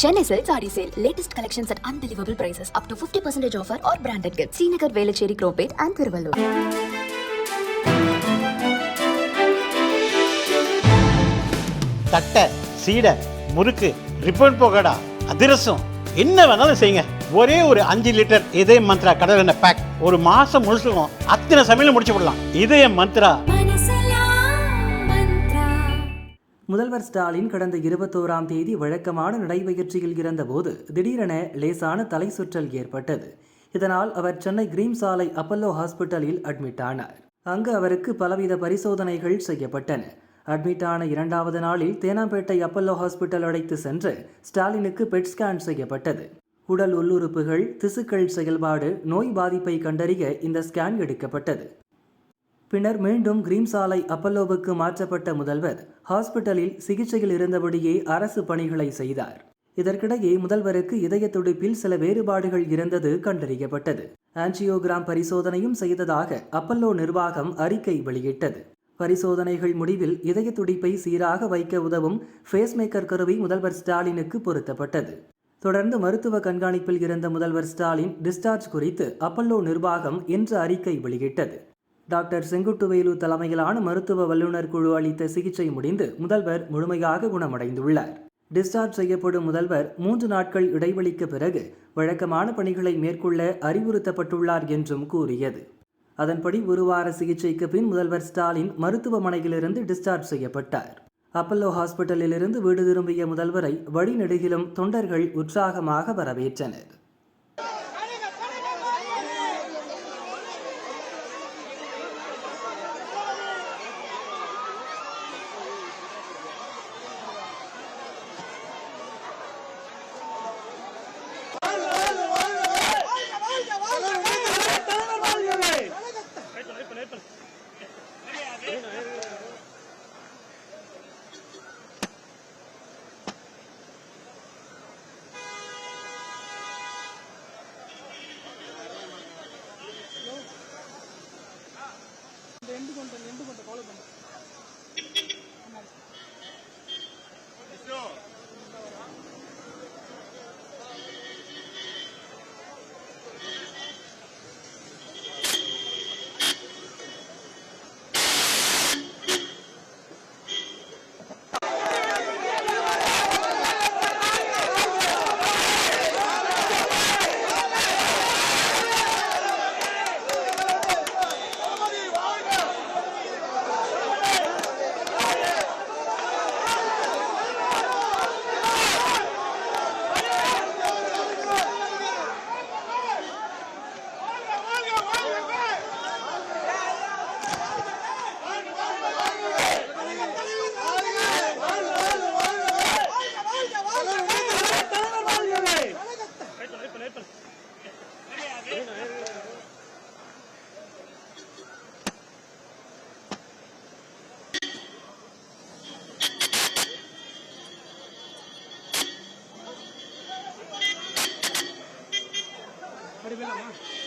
Chennai Silk Saree Sale. Latest collections at unbelievable prices. Up to 50% offer or branded gifts. Srinagar, Velachery, Cropate and Thiruvallur. தட்டை, சீடை, முறுக்கு, ribbon போகடா, அதிரசம் என்ன வேணாலும் செய்யுங்க. ஒரே ஒரு 5 லிட்டர் இதய மந்த்ரா கடல் எண்ணெய் பேக் ஒரு மாசம் முழுசுக்கும் அத்தனை சமையல முடிச்சு விடலாம். இதய மந்த்ரா. முதல்வர் ஸ்டாலின் கடந்த 21ஆம் தேதி வழக்கமான நடைபயிற்சியில் இருந்தபோது திடீரென லேசான தலை சுற்றல் ஏற்பட்டது. இதனால் அவர் சென்னை கிரீம் சாலை அப்பல்லோ ஹாஸ்பிட்டலில் அட்மிட் ஆனார். அங்கு அவருக்கு பலவித பரிசோதனைகள் செய்யப்பட்டன. அட்மிட் ஆன 2வது நாளில் தேனாம்பேட்டை அப்பல்லோ ஹாஸ்பிட்டல் அழைத்து சென்று ஸ்டாலினுக்கு பெட் ஸ்கேன் செய்யப்பட்டது. உடல் உள்ளுறுப்புகள், திசுக்கள் செயல்பாடு, நோய் பாதிப்பை கண்டறிய இந்த ஸ்கேன் எடுக்கப்பட்டது. பின்னர் மீண்டும் கிரீம் சாலை அப்பல்லோவுக்கு மாற்றப்பட்ட முதல்வர் ஹாஸ்பிட்டலில் சிகிச்சையில் இருந்தபடியே அரசு பணிகளை செய்தார். இதற்கிடையே முதல்வருக்கு இதய துடிப்பில் சில வேறுபாடுகள் இருந்தது கண்டறியப்பட்டது. ஆஞ்சியோகிராம் பரிசோதனையும் செய்ததாக அப்பல்லோ நிர்வாகம் அறிக்கை வெளியிட்டது. பரிசோதனைகள் முடிவில் இதய துடிப்பை சீராக வைக்க உதவும் ஃபேஸ்மேக்கர் கருவி முதல்வர் ஸ்டாலினுக்கு பொருத்தப்பட்டது. தொடர்ந்து மருத்துவ கண்காணிப்பில் இருந்த முதல்வர் ஸ்டாலின் டிஸ்சார்ஜ் குறித்து அப்பல்லோ நிர்வாகம் இன்று அறிக்கை வெளியிட்டது. டாக்டர் செங்குட்டுவேலு தலைமையிலான மருத்துவ வல்லுநர் குழு அளித்த சிகிச்சை முடிந்து முதல்வர் முழுமையாக குணமடைந்துள்ளார். டிஸ்சார்ஜ் செய்யப்படும் முதல்வர் 3 நாட்கள் இடைவெளிக்கு பிறகு வழக்கமான பணிகளை மேற்கொள்ள அறிவுறுத்தப்பட்டுள்ளார் என்றும் கூறியது. அதன்படி 1 வார சிகிச்சைக்கு பின் முதல்வர் ஸ்டாலின் மருத்துவமனையிலிருந்து டிஸ்சார்ஜ் செய்யப்பட்டார். அப்பல்லோ ஹாஸ்பிட்டலிலிருந்து வீடு திரும்பிய முதல்வரை வழிநெடுகிலும் தொண்டர்கள் உற்சாகமாக வரவேற்றனர். ஃபாலோ பண்ணு. அடி வேணாமா?